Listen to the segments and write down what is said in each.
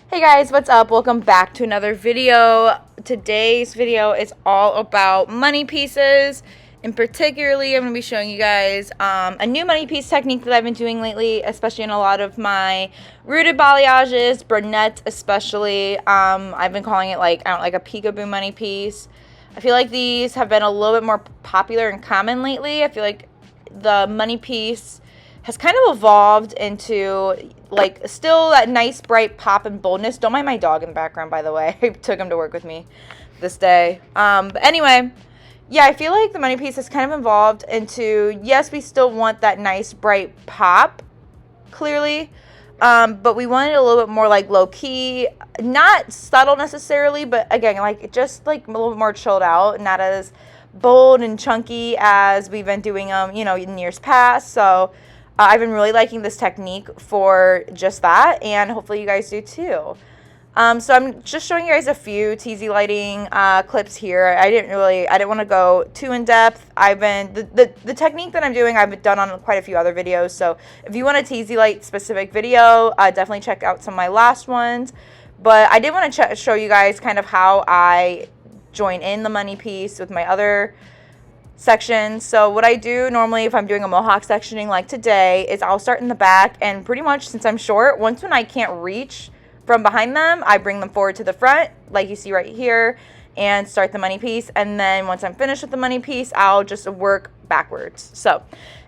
Hey guys, what's up? Welcome back to another video. Today's video is all about money pieces, and particularly I'm going to be showing you guys a new money piece technique that I've been doing lately, especially in a lot of my rooted balayages, brunettes especially. I've been calling it like a peekaboo money piece. I feel like these have been a little bit more popular and common lately. I feel like the money piece has kind of evolved into like still that nice bright pop and boldness. Don't mind my dog in the background, by the way. I took him to work with me this day. But anyway, yeah, I feel like the money piece has kind of evolved into, yes, we still want that nice bright pop, clearly, but we want it a little bit more like low key, not subtle necessarily, but again, like just like a little bit more chilled out, not as bold and chunky as we've been doing them, in years past. So I've been really liking this technique for just that, and hopefully you guys do too. So I'm just showing you guys a few teasy lighting clips here. I didn't want to go too in depth. The technique that I'm doing, I've done on quite a few other videos. So if you want a teasy light specific video, definitely check out some of my last ones. But I did want to show you guys kind of how I join in the money piece with my other sections. So what I do normally if I'm doing a mohawk sectioning like today is I'll start in the back, and pretty much since I'm short, once when I can't reach from behind them, I bring them forward to the front like you see right here and start the money piece. And then once I'm finished with the money piece, I'll just work backwards. So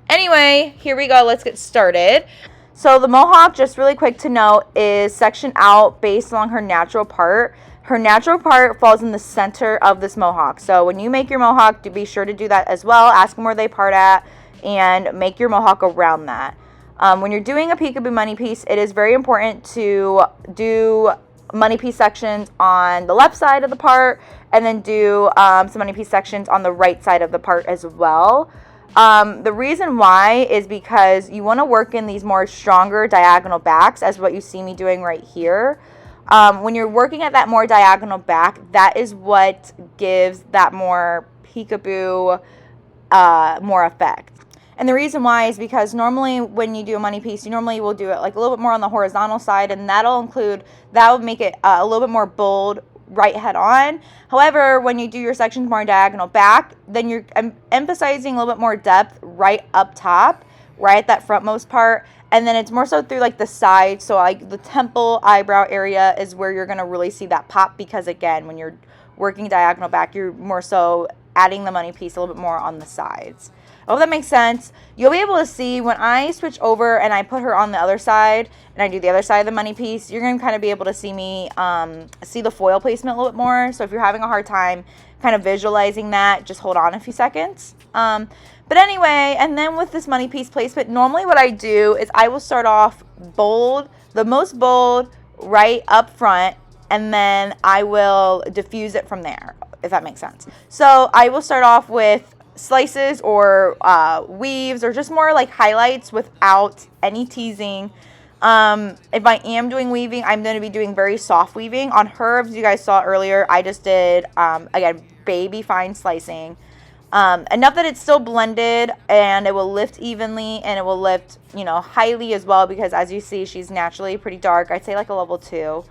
anyway, here we go. Let's get started. So the mohawk, just really quick to note, is sectioned out based along her natural part. Her natural part falls in the center of this mohawk. So when you make your mohawk, be sure to do that as well. Ask them where they part at and make your mohawk around that. When you're doing a peekaboo money piece, it is very important to do money piece sections on the left side of the part, and then do some money piece sections on the right side of the part as well. The reason why is because you want to work in these more stronger diagonal backs, as what you see me doing right here. When you're working at that more diagonal back, that is what gives that more peekaboo more effect. And the reason why is because normally when you do a money piece, you normally will do it like a little bit more on the horizontal side, and that will make it a little bit more bold right head on. However, when you do your sections more diagonal back, then you're emphasizing a little bit more depth right up top, right at that frontmost part. And then it's more so through like the sides. So like the temple, eyebrow area is where you're going to really see that pop, because again, when you're working diagonal back, you're more so adding the money piece a little bit more on the sides. I hope that makes sense. You'll be able to see when I switch over and I put her on the other side and I do the other side of the money piece, you're going to kind of be able to see me see the foil placement a little bit more. So if you're having a hard time kind of visualizing that, just hold on a few seconds. But anyway, and then with this money piece placement, normally what I do is I will start off bold, the most bold right up front, and then I will diffuse it from there, if that makes sense. So I will start off with slices or weaves, or just more like highlights without any teasing. If I am doing weaving, I'm going to be doing very soft weaving. On her, as you guys saw earlier, I just did, again, baby fine slicing. Enough that it's still blended and it will lift evenly, and it will lift, highly as well, because as you see, she's naturally pretty dark. I'd say like a level 2.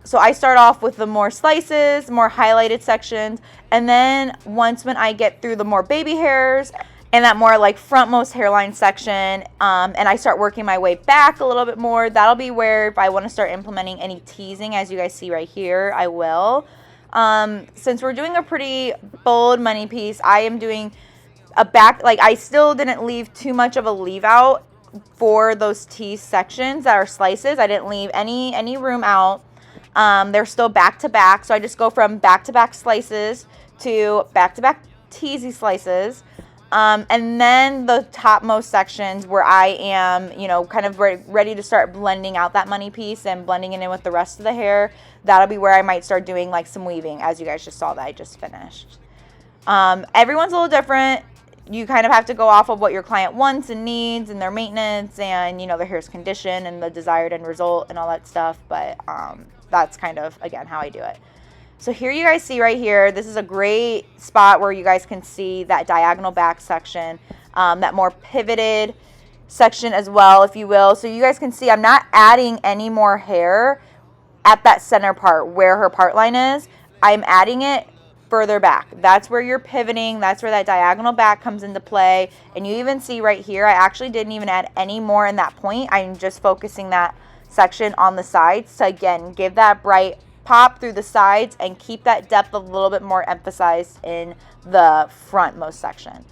So I start off with the more slices, more highlighted sections, and then when I get through the more baby hairs and that more like frontmost hairline section, and I start working my way back a little bit more, that'll be where if I want to start implementing any teasing, as you guys see right here, I will. Since we're doing a pretty bold money piece, I am doing a back, like I still didn't leave too much of a leave out for those tease sections that are slices. I didn't leave any room out. They're still back to back, so I just go from back to back slices to back teasy slices, and then the topmost sections where I am, kind of ready to start blending out that money piece and blending it in with the rest of the hair. That'll be where I might start doing like some weaving, as you guys just saw that I just finished. Everyone's a little different. You kind of have to go off of what your client wants and needs, and their maintenance, and their hair's condition, and the desired end result, and all that stuff. But that's kind of, again, how I do it. So here you guys see right here, this is a great spot where you guys can see that diagonal back section, that more pivoted section as well, if you will. So you guys can see I'm not adding any more hair at that center part where her part line is. I'm adding it further back. That's where you're pivoting. That's where that diagonal back comes into play. And you even see right here, I actually didn't even add any more in that point. I'm just focusing that section on the sides to, again, give that bright pop through the sides and keep that depth a little bit more emphasized in the frontmost section.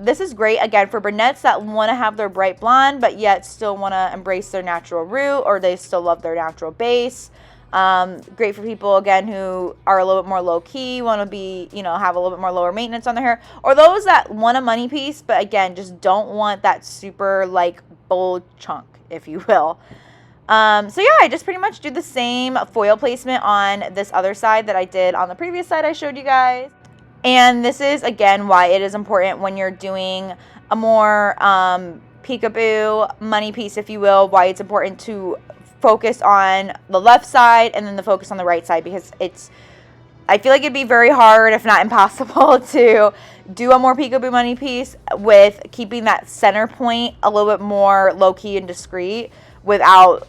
This is great, again, for brunettes that want to have their bright blonde, but yet still want to embrace their natural root, or they still love their natural base. Great for people, again, who are a little bit more low-key, want to be, you know, have a little bit more lower maintenance on their hair, or those that want a money piece, but again, just don't want that super, like, bold chunk, if you will. So yeah, I just pretty much do the same foil placement on this other side that I did on the previous side I showed you guys. And this is, again, why it is important when you're doing a more peekaboo money piece, if you will, why it's important to focus on the left side and then the focus on the right side, because I feel like it'd be very hard, if not impossible, to do a more peekaboo money piece with keeping that center point a little bit more low-key and discreet without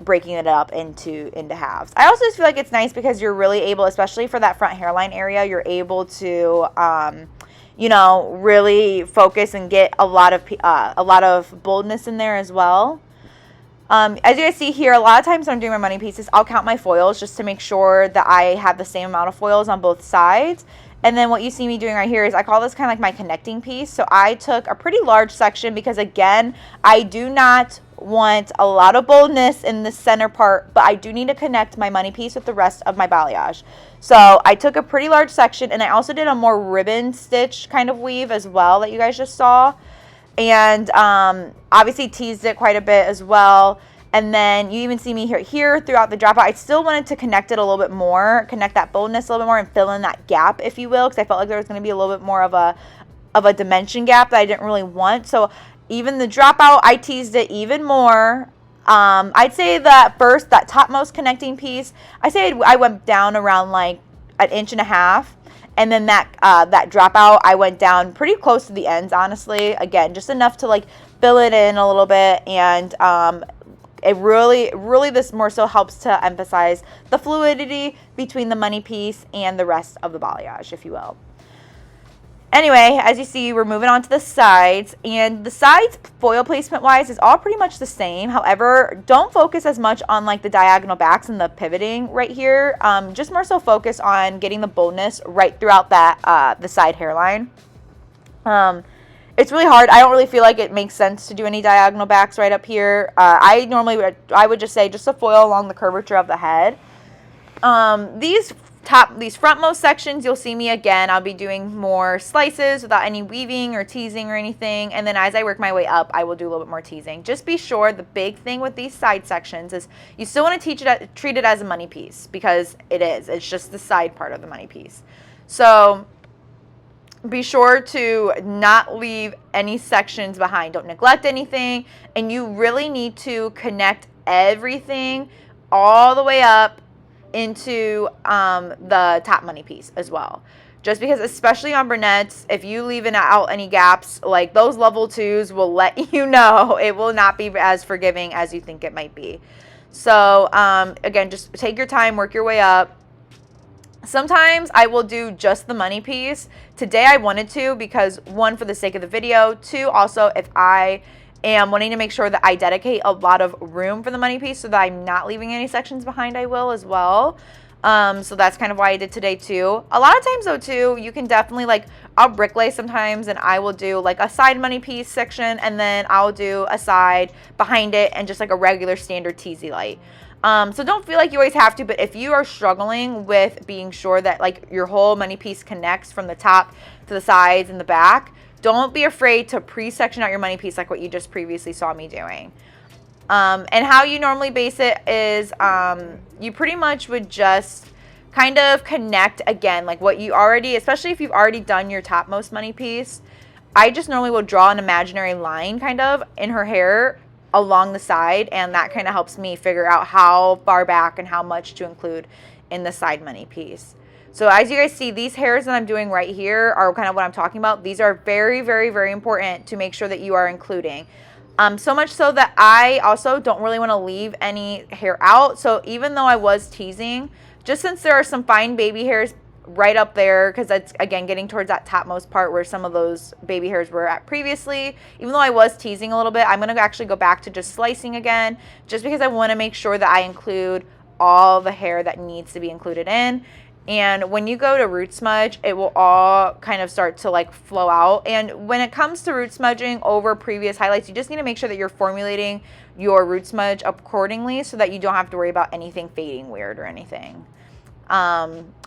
breaking it up into halves. I also just feel like it's nice because you're really able, especially for that front hairline area, you're able to, you know, really focus and get a lot of boldness in there as well. As you guys see here, a lot of times when I'm doing my money pieces, I'll count my foils just to make sure that I have the same amount of foils on both sides. And then what you see me doing right here is I call this kind of like my connecting piece. So I took a pretty large section because, again, I do not want a lot of boldness in the center part, but I do need to connect my money piece with the rest of my balayage. So I took a pretty large section, and I also did a more ribbon stitch kind of weave as well that you guys just saw. And obviously teased it quite a bit as well. And then you even see me here throughout the dropout. I still wanted to connect it a little bit more, connect that boldness a little bit more and fill in that gap, if you will, because I felt like there was going to be a little bit more of a dimension gap that I didn't really want. So even the dropout, I teased it even more. I'd say that first, that topmost connecting piece, I went down around like 1.5 inches. And then that dropout, I went down pretty close to the ends, honestly. Again, just enough to like fill it in a little bit. And it really this more so helps to emphasize the fluidity between the money piece and the rest of the balayage, if you will. Anyway, as you see, we're moving on to the sides, and the sides foil placement wise is all pretty much the same. However, don't focus as much on like the diagonal backs and the pivoting right here. Just more so focus on getting the boldness right throughout that the side hairline. It's really hard. I don't really feel like it makes sense to do any diagonal backs right up here. I would just say just a foil along the curvature of the head. These frontmost sections, you'll see me again. I'll be doing more slices without any weaving or teasing or anything. And then as I work my way up, I will do a little bit more teasing. Just be sure the big thing with these side sections is you still want to treat it as a money piece, because it is. It's just the side part of the money piece. So be sure to not leave any sections behind. Don't neglect anything. And you really need to connect everything all the way up into the top money piece as well. Just because, especially on brunettes, if you leave out any gaps, like those level 2s will let you know it will not be as forgiving as you think it might be. So again, just take your time, work your way up. Sometimes I will do just the money piece. Today I wanted to, because one, for the sake of the video, two, also if I am wanting to make sure that I dedicate a lot of room for the money piece so that I'm not leaving any sections behind, I will as well. So that's kind of why I did today too. A lot of times though too, you can definitely like, I'll bricklay sometimes and I will do like a side money piece section, and then I'll do a side behind it and just like a regular standard teasy light. So don't feel like you always have to, but if you are struggling with being sure that like your whole money piece connects from the top to the sides and the back, don't be afraid to pre-section out your money piece like what you just previously saw me doing. And how you normally base it is you pretty much would just kind of connect again, like what you already, especially if you've already done your topmost money piece. I just normally will draw an imaginary line kind of in her hair along the side, and that kind of helps me figure out how far back and how much to include in the side money piece. So as you guys see, these hairs that I'm doing right here are kind of what I'm talking about. These are very, very, very important to make sure that you are including. So much so that I also don't really want to leave any hair out. So even though I was teasing, just since there are some fine baby hairs right up there, because that's, again, getting towards that topmost part where some of those baby hairs were at previously, even though I was teasing a little bit, I'm going to actually go back to just slicing again, just because I want to make sure that I include all the hair that needs to be included in. And when you go to root smudge, it will all kind of start to like flow out. And when it comes to root smudging over previous highlights, you just need to make sure that you're formulating your root smudge accordingly so that you don't have to worry about anything fading weird or anything.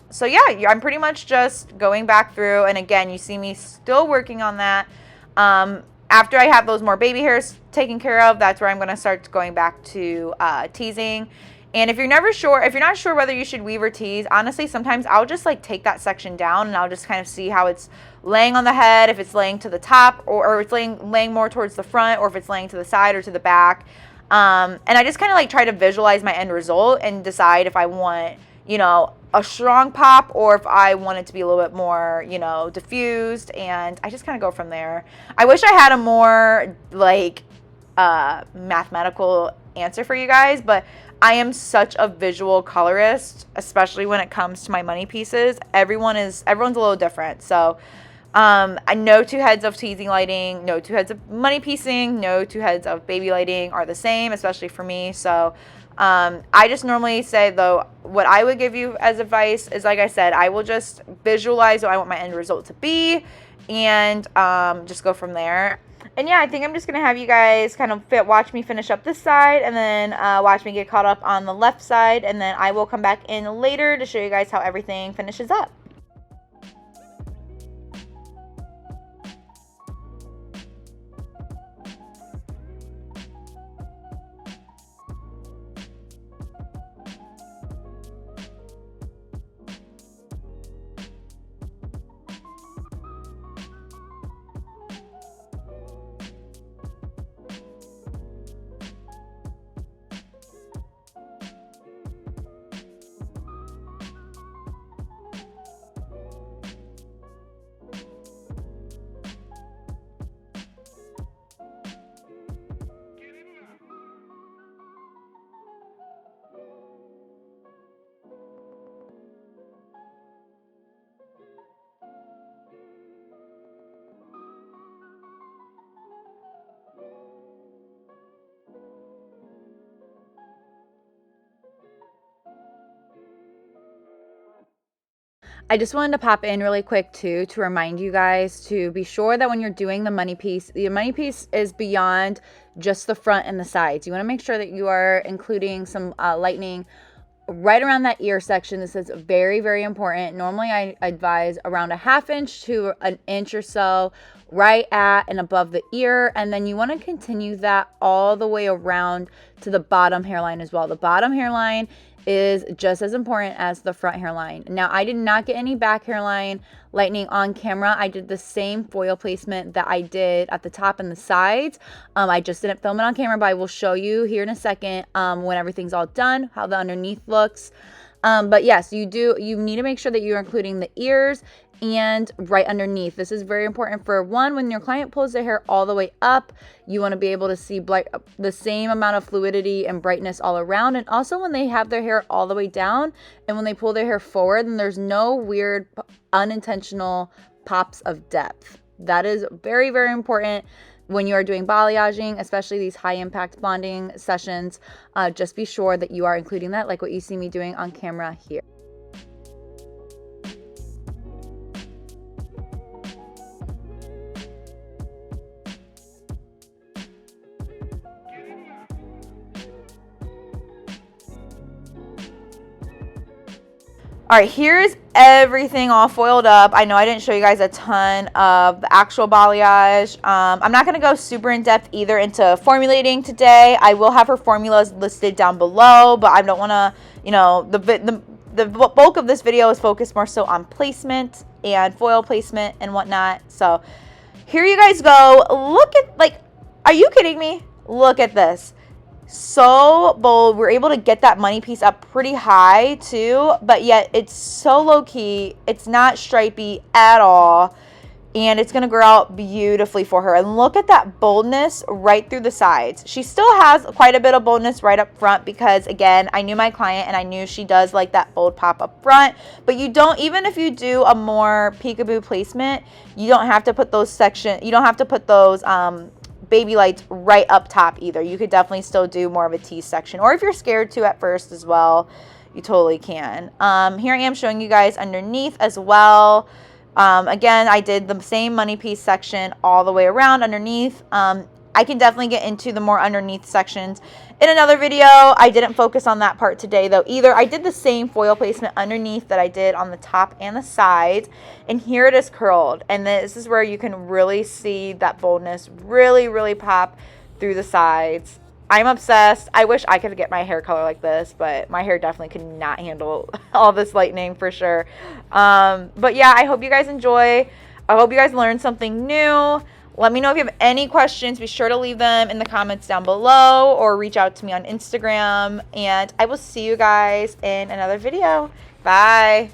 So yeah, I'm pretty much just going back through, and again, you see me still working on that. After I have those more baby hairs taken care of, that's where I'm going to start going back to teasing. And if you're not sure whether you should weave or tease, honestly, sometimes I'll just like take that section down and I'll just kind of see how it's laying on the head, if it's laying to the top or it's laying more towards the front, or if it's laying to the side or to the back. And I just kind of like try to visualize my end result and decide if I want, you know, a strong pop or if I want it to be a little bit more, you know, diffused. And I just kind of go from there. I wish I had a more like mathematical answer for you guys, but I am such a visual colorist, especially when it comes to my money pieces. Everyone's a little different. So I know 2 heads of teasing lighting, no 2 heads of money piecing, no 2 heads of baby lighting are the same, especially for me. So I just normally say, though, what I would give you as advice is, like I said, I will just visualize what I want my end result to be and just go from there. And yeah, I think I'm just going to have you guys kind of watch me finish up this side and then watch me get caught up on the left side. And then I will come back in later to show you guys how everything finishes up. I just wanted to pop in really quick too to remind you guys to be sure that when you're doing the money piece is beyond just the front and the sides. You want to make sure that you are including some lightening right around that ear section. This is very, very important. Normally I advise around a 1/2 inch to an inch or so right at and above the ear, and then you want to continue that all the way around to the bottom hairline as well. The bottom hairline is just as important as the front hairline. Now, I did not get any back hairline lightening on camera. I did the same foil placement that I did at the top and the sides. I just didn't film it on camera, but I will show you here in a second when everything's all done, how the underneath looks. But yes, you need to make sure that you're including the ears and right underneath. This is very important for when your client pulls their hair all the way up, you want to be able to see the same amount of fluidity and brightness all around. And also when they have their hair all the way down and when they pull their hair forward, then there's no weird unintentional pops of depth. That is very, very important when you are doing balayaging, especially these high impact blonding sessions. Just be sure that you are including that, like what you see me doing on camera here. All right, here's everything all foiled up. I know I didn't show you guys a ton of the actual balayage. I'm not going to go super in depth either into formulating today. I will have her formulas listed down below, but I don't want to, the bulk of this video is focused more so on placement and foil placement and whatnot. So here you guys go. Look at, are you kidding me? Look at this. So bold. We're able to get that money piece up pretty high too, but yet it's so low key. It's not stripy at all. and it's going to grow out beautifully for her. And look at that boldness right through the sides. She still has quite a bit of boldness right up front because, again, I knew my client and I knew she does like that bold pop up front. But you don't, even if you do a more peekaboo placement, you don't have to put those baby lights right up top either. You could definitely still do more of a tease section, or if you're scared to at first as well, you totally can. Here I am showing you guys underneath as well. Again, I did the same money piece section all the way around underneath. I can definitely get into the more underneath sections in another video. I didn't focus on that part today though either. I did the same foil placement underneath that I did on the top and the sides, and here it is curled, and this is where you can really see that boldness really pop through the sides. I'm obsessed. I wish I could get my hair color like this, but my hair definitely could not handle all this lightening for sure. But yeah, I hope you guys enjoy. I hope you guys learned something new. Let me know if you have any questions. Be sure to leave them in the comments down below or reach out to me on Instagram. And I will see you guys in another video. Bye.